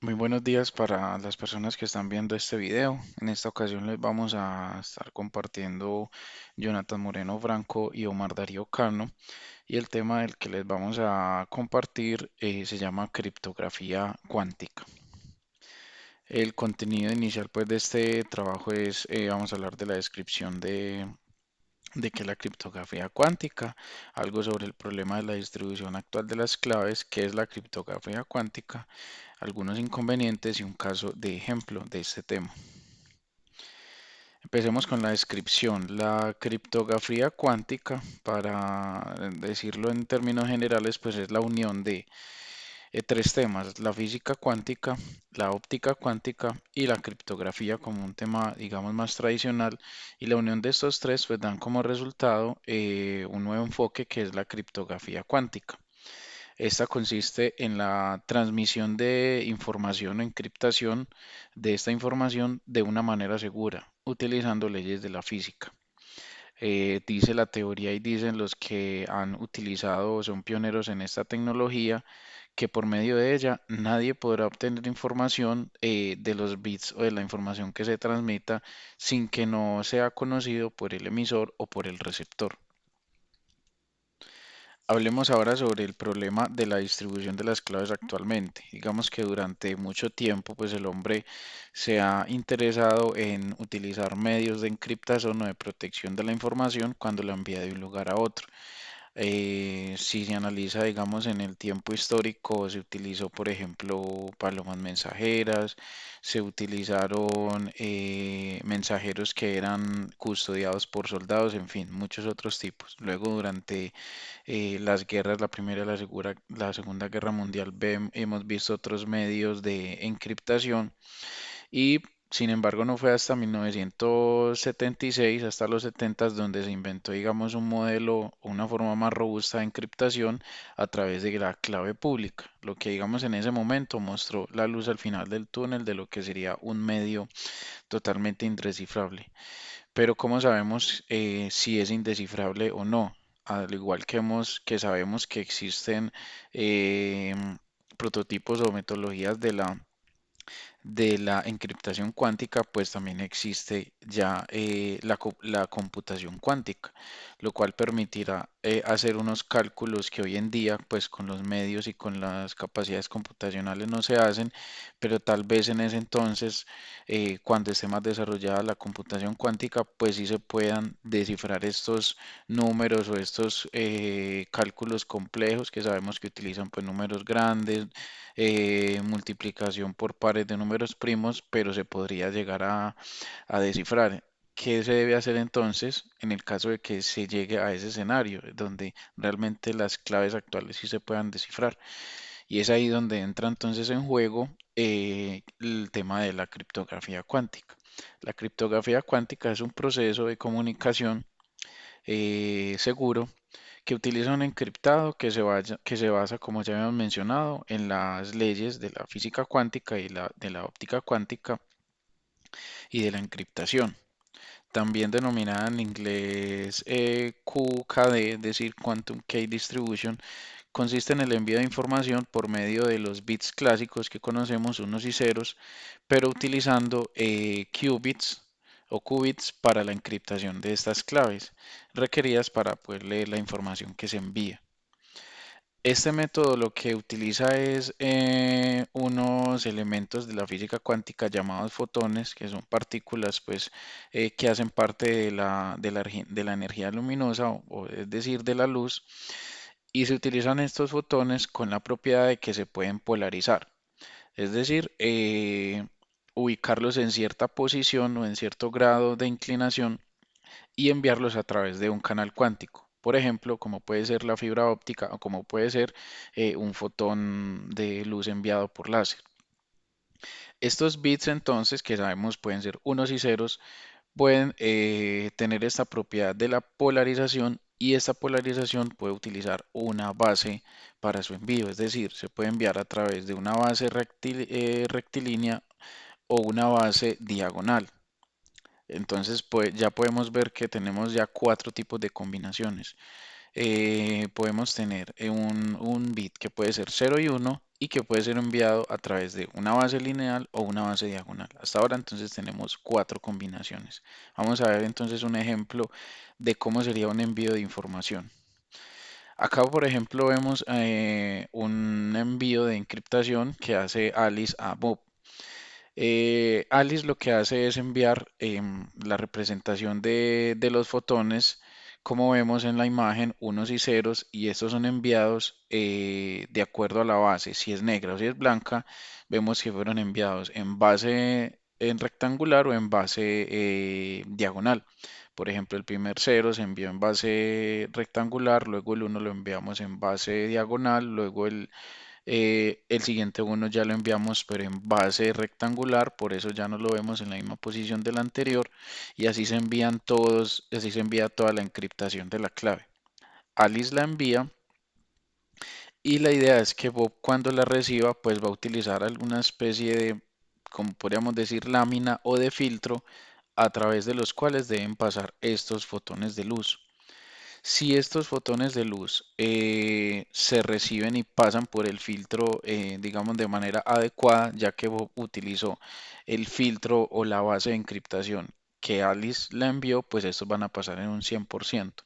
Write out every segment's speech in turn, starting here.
Muy buenos días para las personas que están viendo este video. En esta ocasión les vamos a estar compartiendo Jonathan Moreno Franco y Omar Darío Cano. Y el tema del que les vamos a compartir se llama criptografía cuántica. El contenido inicial pues de este trabajo es, vamos a hablar de la descripción de qué es la criptografía cuántica, algo sobre el problema de la distribución actual de las claves, qué es la criptografía cuántica, algunos inconvenientes y un caso de ejemplo de este tema. Empecemos con la descripción. La criptografía cuántica, para decirlo en términos generales, pues es la unión de tres temas: la física cuántica, la óptica cuántica y la criptografía como un tema, digamos, más tradicional. Y la unión de estos tres pues dan como resultado un nuevo enfoque que es la criptografía cuántica. Esta consiste en la transmisión de información o encriptación de esta información de una manera segura, utilizando leyes de la física. Dice la teoría y dicen los que han utilizado o son pioneros en esta tecnología que por medio de ella nadie podrá obtener información de los bits o de la información que se transmita sin que no sea conocido por el emisor o por el receptor. Hablemos ahora sobre el problema de la distribución de las claves actualmente. Digamos que durante mucho tiempo, pues el hombre se ha interesado en utilizar medios de encriptación o de protección de la información cuando la envía de un lugar a otro. Si se analiza, digamos, en el tiempo histórico, se utilizó, por ejemplo, palomas mensajeras, se utilizaron mensajeros que eran custodiados por soldados, en fin, muchos otros tipos. Luego, durante las guerras, la Primera y la Segunda Guerra Mundial, hemos visto otros medios de encriptación y sin embargo no fue hasta 1976, hasta los 70, donde se inventó, digamos, un modelo o una forma más robusta de encriptación a través de la clave pública, lo que digamos en ese momento mostró la luz al final del túnel de lo que sería un medio totalmente indescifrable. Pero ¿cómo sabemos si es indescifrable o no? Al igual que sabemos que existen prototipos o metodologías de la encriptación cuántica, pues también existe ya la computación cuántica, lo cual permitirá hacer unos cálculos que hoy en día, pues con los medios y con las capacidades computacionales no se hacen, pero tal vez en ese entonces, cuando esté más desarrollada la computación cuántica, pues sí se puedan descifrar estos números o estos cálculos complejos que sabemos que utilizan pues números grandes, multiplicación por pares de números primos, pero se podría llegar a descifrar. ¿Qué se debe hacer entonces en el caso de que se llegue a ese escenario donde realmente las claves actuales sí se puedan descifrar? Y es ahí donde entra entonces en juego el tema de la criptografía cuántica. La criptografía cuántica es un proceso de comunicación seguro que utiliza un encriptado que se basa, como ya habíamos mencionado, en las leyes de la física cuántica y de la óptica cuántica y de la encriptación. También denominada en inglés QKD, es decir, Quantum Key Distribution, consiste en el envío de información por medio de los bits clásicos que conocemos, unos y ceros, pero utilizando qubits o qubits para la encriptación de estas claves requeridas para poder leer la información que se envía. Este método lo que utiliza es unos elementos de la física cuántica llamados fotones, que son partículas pues, que hacen parte de la energía luminosa, es decir, de la luz, y se utilizan estos fotones con la propiedad de que se pueden polarizar, es decir, ubicarlos en cierta posición o en cierto grado de inclinación y enviarlos a través de un canal cuántico. Por ejemplo, como puede ser la fibra óptica o como puede ser un fotón de luz enviado por láser. Estos bits entonces, que sabemos pueden ser unos y ceros, pueden tener esta propiedad de la polarización y esta polarización puede utilizar una base para su envío, es decir, se puede enviar a través de una base rectilínea o una base diagonal. Entonces, pues ya podemos ver que tenemos ya cuatro tipos de combinaciones. Podemos tener un bit que puede ser 0 y 1, y que puede ser enviado a través de una base lineal o una base diagonal. Hasta ahora entonces tenemos cuatro combinaciones. Vamos a ver entonces un ejemplo de cómo sería un envío de información. Acá, por ejemplo, vemos un envío de encriptación que hace Alice a Bob. Alice lo que hace es enviar la representación de los fotones, como vemos en la imagen, unos y ceros, y estos son enviados de acuerdo a la base. Si es negra o si es blanca, vemos que fueron enviados en base en rectangular o en base diagonal. Por ejemplo, el primer cero se envió en base rectangular, luego el uno lo enviamos en base diagonal, luego el siguiente uno ya lo enviamos pero en base rectangular, por eso ya no lo vemos en la misma posición del anterior y así se envían todos, así se envía toda la encriptación de la clave. Alice la envía y la idea es que Bob cuando la reciba pues va a utilizar alguna especie de, como podríamos decir, lámina o de filtro a través de los cuales deben pasar estos fotones de luz. Si estos fotones de luz se reciben y pasan por el filtro, digamos, de manera adecuada, ya que Bob utilizó el filtro o la base de encriptación que Alice la envió, pues estos van a pasar en un 100%.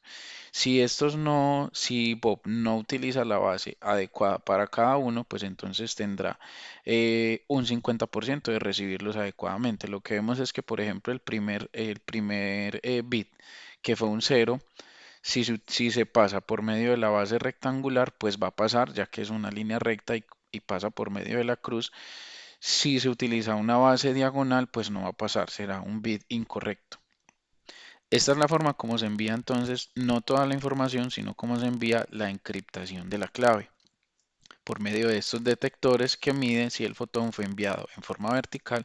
Si Bob no utiliza la base adecuada para cada uno, pues entonces tendrá un 50% de recibirlos adecuadamente. Lo que vemos es que, por ejemplo, el primer bit, que fue un cero, si se pasa por medio de la base rectangular, pues va a pasar, ya que es una línea recta y pasa por medio de la cruz. Si se utiliza una base diagonal, pues no va a pasar, será un bit incorrecto. Esta es la forma como se envía entonces no toda la información, sino cómo se envía la encriptación de la clave, por medio de estos detectores que miden si el fotón fue enviado en forma vertical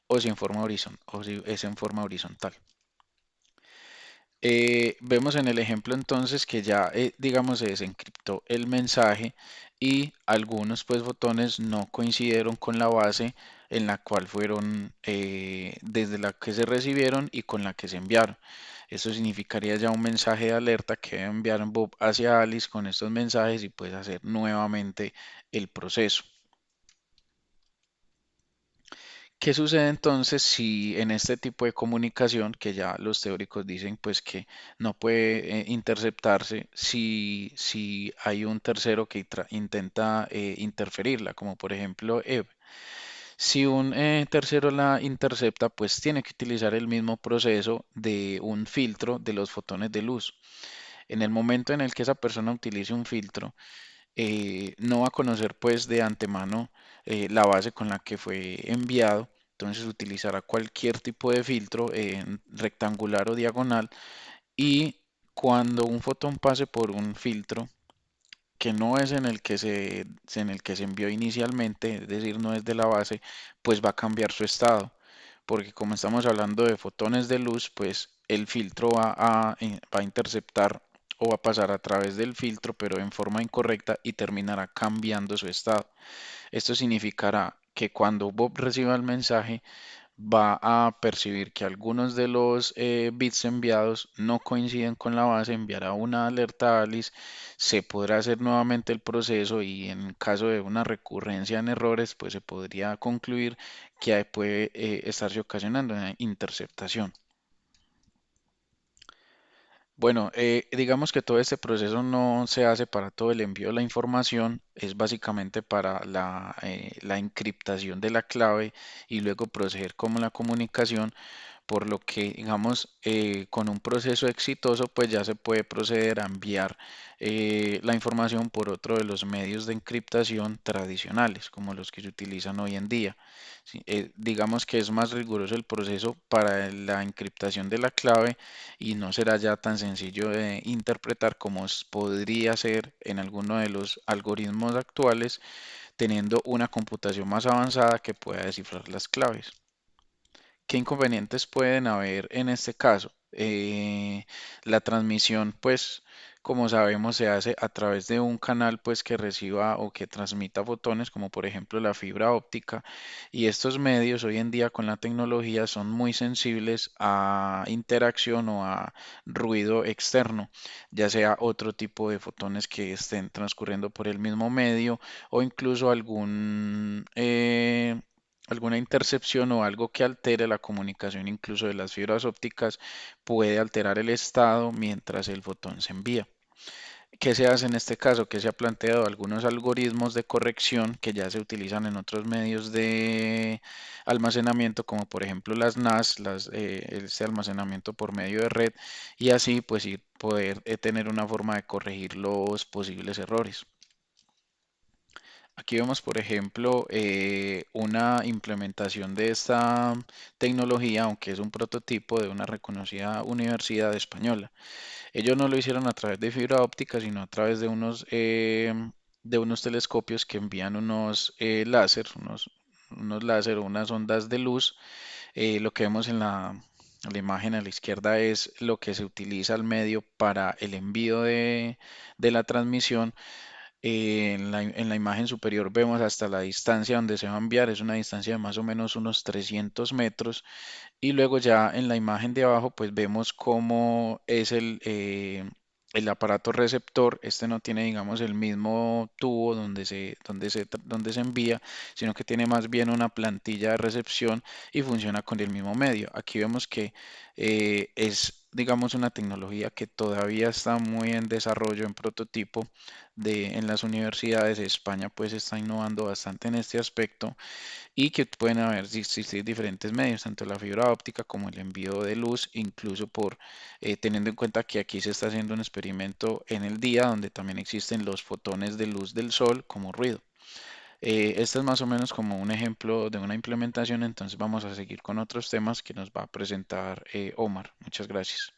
o si es en forma horizontal. Vemos en el ejemplo entonces que ya, digamos, se desencriptó el mensaje y algunos pues fotones no coincidieron con la base en la cual fueron, desde la que se recibieron y con la que se enviaron. Esto significaría ya un mensaje de alerta que debe enviar Bob hacia Alice con estos mensajes y pues hacer nuevamente el proceso. ¿Qué sucede entonces si en este tipo de comunicación, que ya los teóricos dicen pues que no puede interceptarse si hay un tercero que intenta interferirla, como por ejemplo Eve? Si un tercero la intercepta, pues tiene que utilizar el mismo proceso de un filtro de los fotones de luz. En el momento en el que esa persona utilice un filtro, no va a conocer pues de antemano la base con la que fue enviado, entonces utilizará cualquier tipo de filtro rectangular o diagonal y cuando un fotón pase por un filtro que no es en el que se envió inicialmente, es decir, no es de la base, pues va a cambiar su estado, porque como estamos hablando de fotones de luz, pues el filtro va a interceptar o va a pasar a través del filtro, pero en forma incorrecta y terminará cambiando su estado. Esto significará que cuando Bob reciba el mensaje, va a percibir que algunos de los bits enviados no coinciden con la base, enviará una alerta a Alice, se podrá hacer nuevamente el proceso y en caso de una recurrencia en errores, pues se podría concluir que puede estarse ocasionando una interceptación. Bueno, digamos que todo este proceso no se hace para todo el envío de la información, es básicamente para la encriptación de la clave y luego proceder como la comunicación, por lo que, digamos, con un proceso exitoso, pues ya se puede proceder a enviar la información por otro de los medios de encriptación tradicionales, como los que se utilizan hoy en día. Sí, digamos que es más riguroso el proceso para la encriptación de la clave y no será ya tan sencillo de interpretar como podría ser en alguno de los algoritmos actuales, teniendo una computación más avanzada que pueda descifrar las claves. ¿Qué inconvenientes pueden haber en este caso? La transmisión, pues, como sabemos, se hace a través de un canal pues que reciba o que transmita fotones, como por ejemplo la fibra óptica, y estos medios hoy en día con la tecnología son muy sensibles a interacción o a ruido externo, ya sea otro tipo de fotones que estén transcurriendo por el mismo medio o incluso alguna intercepción o algo que altere la comunicación incluso de las fibras ópticas puede alterar el estado mientras el fotón se envía. ¿Qué se hace en este caso? Que se ha planteado algunos algoritmos de corrección que ya se utilizan en otros medios de almacenamiento, como por ejemplo las NAS, este almacenamiento por medio de red, y así pues poder tener una forma de corregir los posibles errores. Aquí vemos, por ejemplo, una implementación de esta tecnología, aunque es un prototipo de una reconocida universidad española. Ellos no lo hicieron a través de fibra óptica, sino a través de unos telescopios que envían unos láser o unas ondas de luz. Lo que vemos en la imagen a la izquierda es lo que se utiliza al medio para el envío de la transmisión. En la imagen superior vemos hasta la distancia donde se va a enviar, es una distancia de más o menos unos 300 metros. Y luego ya en la imagen de abajo, pues vemos cómo es el aparato receptor. Este no tiene, digamos, el mismo tubo donde se envía, sino que tiene más bien una plantilla de recepción y funciona con el mismo medio. Aquí vemos que es, digamos, una tecnología que todavía está muy en desarrollo, en prototipo en las universidades. España pues está innovando bastante en este aspecto y que pueden existir diferentes medios, tanto la fibra óptica como el envío de luz, incluso teniendo en cuenta que aquí se está haciendo un experimento en el día donde también existen los fotones de luz del sol como ruido. Este es más o menos como un ejemplo de una implementación, entonces vamos a seguir con otros temas que nos va a presentar Omar. Muchas gracias.